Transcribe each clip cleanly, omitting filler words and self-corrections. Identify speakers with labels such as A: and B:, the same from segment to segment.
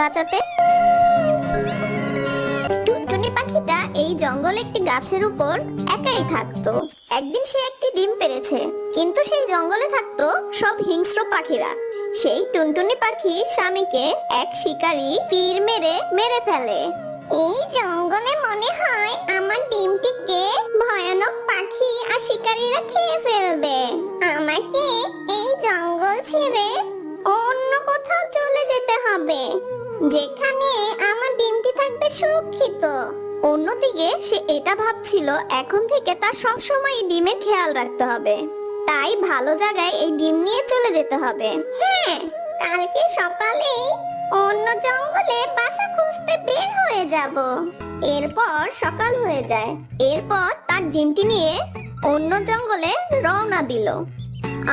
A: বাঁচাতে। টুনটুনি পাখিটা এই জঙ্গলে একটি গাছের উপর একাই থাকতো। একদিন সে একটি ডিম পেড়েছে, কিন্তু সেই জঙ্গলে থাকতো সব হিংস্র পাখিরা। সেই টুনটুনি পাখির স্বামীকে এক শিকারী তীর মেরে মেরে ফেলে। এই জঙ্গলে মনে হয় আমার ডিমটিকে ভয়ানক পাখি আর শিকারীরা খেয়ে ফেলবে। আমাকে এই জঙ্গল ছেড়ে অন্য কোথাও চলে যেতে হবে, যেখানে আমার ডিমটি থাকবে সুরক্ষিত। অন্যদিকে সে এটা ভাবছিল এখন থেকে তার সব সময় ডিমের খেয়াল রাখতে হবে, তাই ভালো জায়গায় এই ডিম নিয়ে চলে যেতে হবে। হ্যাঁ, কালকে সকালে অন্য জঙ্গলে বাসা খুঁজতে বের হয়ে যাব। এরপর সকাল হয়ে যায়। এরপর তার ডিমটি নিয়ে অন্য জঙ্গলে রওনা দিল।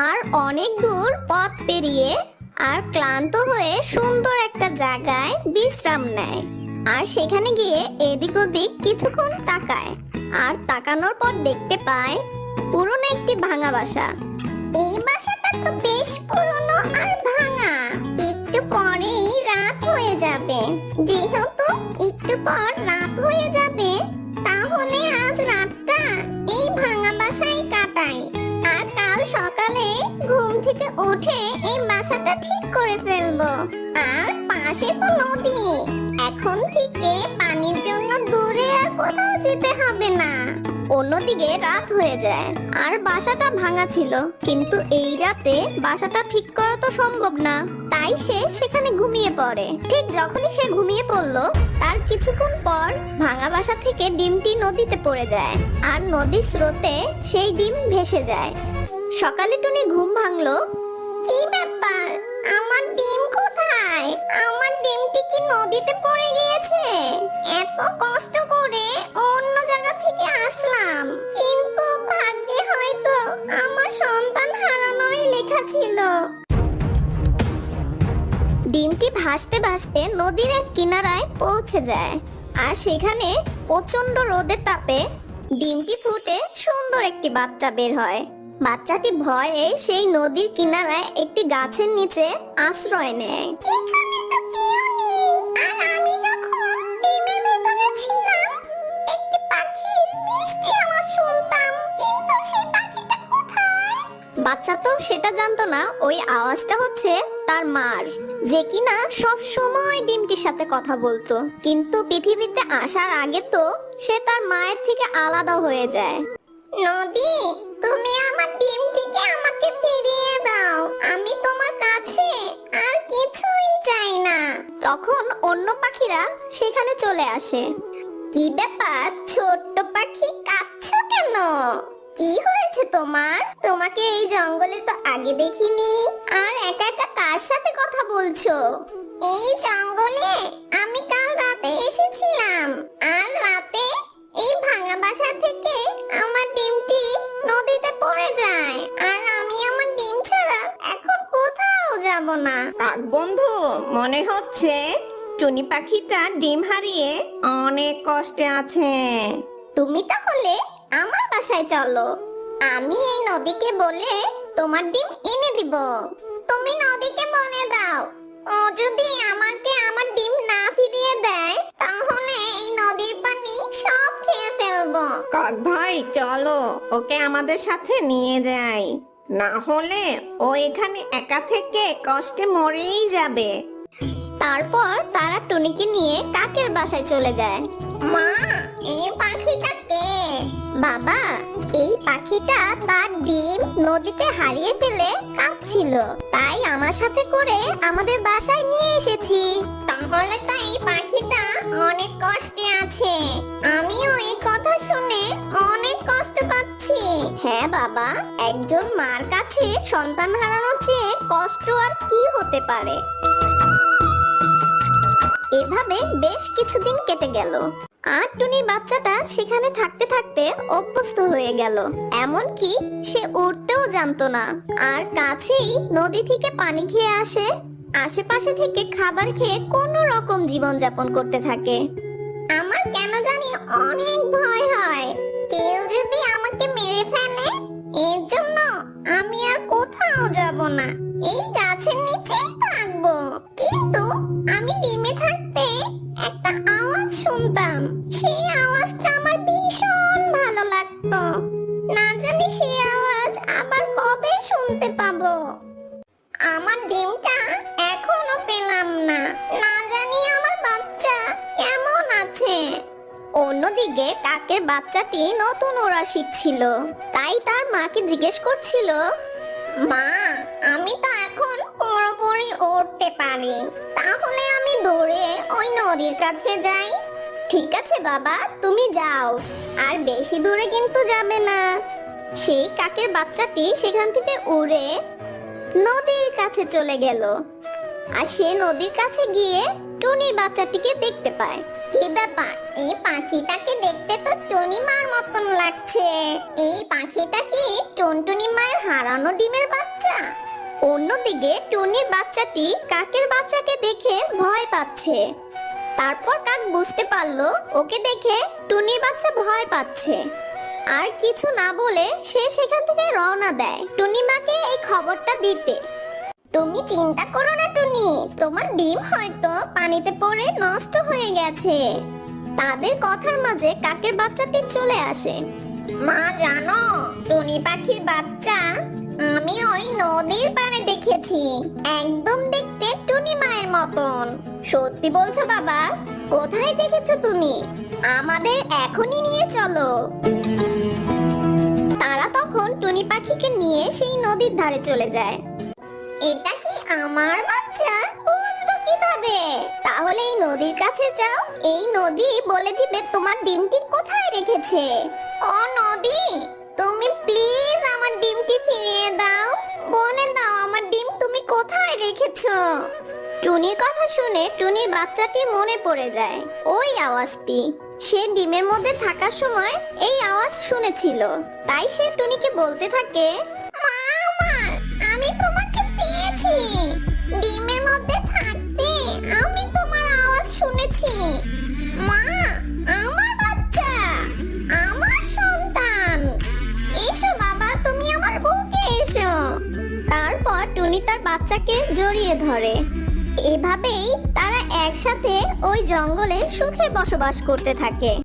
A: আর অনেক দূর পথ পেরিয়ে আর ক্লান্ত হয়ে সুন্দর একটা জায়গায় বিশ্রাম নেয়। আর সেখানে গিয়ে এদিক ওদিক কিছুক্ষণ তাকায়। আর তাকানোর পর দেখতে পায় পুরনো একটি ভাঙা বাসা। এই বাসাটা তো বেশ পুরনো আর ভাঙা। একটু পরেই রাত হয়ে যাবে। যেহেতু একটু পর রাত হয়ে যাবে, তাহলে আজ রাতটা এই ভাঙা বাসায় কাটাই। আর কাল সকালে ঘুম থেকে উঠে এই বাসাটা ঠিক করে ফেলবো। আর পাশে তো নদী, এখন থেকে পানির জন্য দূরে আর কোথাও যেতে হবে না। অন্যদিকে রাত হয়ে যায় আর বাসাটা ভাঙা ছিল, কিন্তু এই রাতে বাসাটা ঠিক করা তো সম্ভব না। তাই সে সেখানে ঘুমিয়ে পড়ে। ঠিক যখনই সে ঘুমিয়ে পড়লো, তার কিছুক্ষণ পর ভাঙা বাসা থেকে ডিমটি নদীতে পড়ে যায়। আর নদীর স্রোতে সেই ডিম ভেসে যায়। সকালে টুনি ঘুম ভাঙলো। কি ব্যাপার, আমার ডিম কোথায়? আমার ডিমটি কি নদীতে পড়ে গিয়েছে? এত কষ্ট করে অন্য জায়গা থেকে আসলাম, কিন্তু ভাগ্যে হয়তো আমার সন্তান হারানোই লেখা ছিল। ডিমটি ভাসতে ভাসতে নদীর এক কিনারায় পৌঁছে যায়। আর সেখানে প্রচন্ড রোদের তাপে ডিমটি ফুটে সুন্দর একটি বাচ্চা বের হয়। বাচ্চাটি ভয়ে সেই নদীর কিনারায় একটি গাছের নিচে আশ্রয় নেয়। এখানে তো কেউ নেই। আর আমি যখন ডিমের ভেতরে ছিলাম, একটি পাখির মিষ্টি আওয়াজ শুনতাম, কিন্তু সেই পাখিটা কোথায়? বাচ্চা তো সেটা জানতো না ওই আওয়াজটা হচ্ছে তার মার, যে কিনা সব সময় ডিমটির সাথে কথা বলতো। কিন্তু পৃথিবীতে আসার আগে তো সে তার মায়ের থেকে আলাদা হয়ে যায়। নদী, তুমি আমার ডিমটিকে আমাকে ফিরিয়ে দাও। আমি তোমার কাছে আর কিছুই চাই না। তখন অন্য পাখিরা সেখানে চলে আসে। কি ব্যাপার ছোট্ট পাখি, কাঁদছো কেন? কি হয়েছে তোমার? তোমাকে এই জঙ্গলে তো আগে দেখিনি। আর একা একা কার সাথে কথা বলছো? এই জঙ্গলে আমি কাল রাতে এসেছিলাম। আর রাতে এই ভাঙা বাসা থেকে আমার ডিমটি নদীতে পড়ে যায়। আর আমি আমার ডিম ছাড়া এখন কোথাও যাব না।
B: কাক বন্ধু, মনে হচ্ছে টুনি পাখিটা ডিম হারিয়ে অনেক কষ্টে আছে।
A: তুমি তাহলে আমার বাসায় চলো। আমি এই নদীকে বলে তোমার ডিম এনে দিব। তুমি নদীকে বলে দাও, ও যদি আমাকে আমার ডিম না ফিরিয়ে দেয়, তাহলে এই নদীর পানি সব খেয়ে ফেলবো।
B: কাক ভাই, চলো ওকে আমাদের সাথে নিয়ে যাই, না হলে ও এখানে একা থেকে কষ্টে মরেই যাবে।
A: তারপর তারা টুনিকে নিয়ে কাকের বাসায় চলে যায়। মা, এই পাখিটা কে? বাবা, এই পাখিটা তার ডিম নদীতে হারিয়ে ফেলে কাঁদছিল, তাই আমার সাথে করে আমাদের বাসায় নিয়ে এসেছি। তাহলে তো এই পাখিটা অনেক কষ্টে আছে। আমিও এই কথা শুনে অনেক কষ্ট পাচ্ছি। হ্যাঁ বাবা, একজন মার কাছে সন্তান হারানোর চেয়ে কষ্ট আর কি হতে পারে। এভাবে বেশ কিছুদিন কেটে গেল। আর টুনির বাচ্চাটা সেখানে থাকতে থাকতে অভ্যস্ত হয়ে গেল। এমনকি সে উঠতেও জানতো না। আর কাছেই নদী থেকে পানি খেয়ে আসে। আশেপাশে থেকে খাবার খেয়ে কোনো রকম জীবন যাপন করতে থাকে। আমার কেন জানি অনেক ভয় হয়, কেউ যদি আমাকে মেরে ফেলে। এর জন্য আমি আর কোথাও যাব না, এই গাছের নিচেই থাকবো। কিন্তু আমি ডিমে সেই আওয়াজটা আমার ভীষণ ভালো লাগতো। না জানি সেই আওয়াজ আবার কবে শুনতে পাবো। আমার ডিমটা এখনো পেলাম না। না জানি আমার বাচ্চা কেমন আছে। অন্যদিকে কাকের বাচ্চাটি নতুন ওড়া শিখছিল, তাই তার মাকে জিজ্ঞেস করছিল, মা, আমি তো এখন পুরোপুরি উড়তে পারি, তাহলে আমি দৌড়ে ওই নদীর কাছে যাই। ঠিক আছে বাবা, তুমি যাও, আর বেশি দূরে কিন্তু যাবে না। সেই কাকের বাচ্চাটি সেখান থেকে উড়ে নদীর কাছে চলে গেল। আর সে নদীর কাছে গিয়ে টুনির বাচ্চাটিকে দেখতে পায়। কি ব্যাপার, এই পাখিটাকে দেখতে তো টুনি মার মতন লাগছে। এই পাখিটা কি টুনটুনি মায়ের হারানো ডিমের বাচ্চা? অন্যদিকে টুনির বাচ্চাটি কাকের বাচ্চাকে দেখে ভয় পাচ্ছে। তারপর কাক বুঝতে পারলো ওকে দেখে টুনির বাচ্চা ভয় পাচ্ছে। আর কিছু না বলে সে সেখান থেকে রওনা দেয় টুনি মাকে এই খবরটা দিতে। তুমি চিন্তা করো না টুনি, তোমার ডিম হয়তো পানিতে পড়ে নষ্ট হয়ে গেছে। তাদের কথার মাঝে কাকের বাচ্চাটি চলে আসে। মা জানো, টুনি পাখির বাচ্চা আমি ওই নদীর পাড়ে দেখেছি, একদম দেখতে টুনি মায়ের মতন। সত্যি বলছো বাবা? কোথায় দেখেছো তুমি? আমাদের এখনই নিয়ে চলো। তারা তখন টুনি পাখিকে নিয়ে সেই নদীর ধারে চলে যায়। এটা কি আমার বাচ্চা? বুঝবো কিভাবে? তাহলে এই নদীর কাছে যাও, এই নদী বলে দিবে তোমার ডিমটি কোথায় রেখেছে। ও নদী, তুমি প্লিজ আমার ডিমটি ফিরিয়ে দাও, বলে দাও আমার ডিম তুমি কোথায় রেখেছো। টুনির কথা শুনে টুনির বাচ্চাটির মনে পড়ে যায় ওই আওয়াজটি। সে ডিমের মধ্যে থাকার সময় এই আওয়াজ শুনেছিল, তাই সে টুনিকে বলতে থাকে, মা আমার, আমি তোমাকে পেয়েছি। ডিমের মধ্যে থাকতে আমি তোমার আওয়াজ শুনেছি। মা, আমার বাচ্চা, আমার সন্তান, এসো বাবা, তুমি আমার বুকে এসো। তারপর টুনি তার বাচ্চাকে জড়িয়ে ধরে। এভাবেই তারা একসাথে ওই জঙ্গলে সুখে বসবাস করতে থাকে।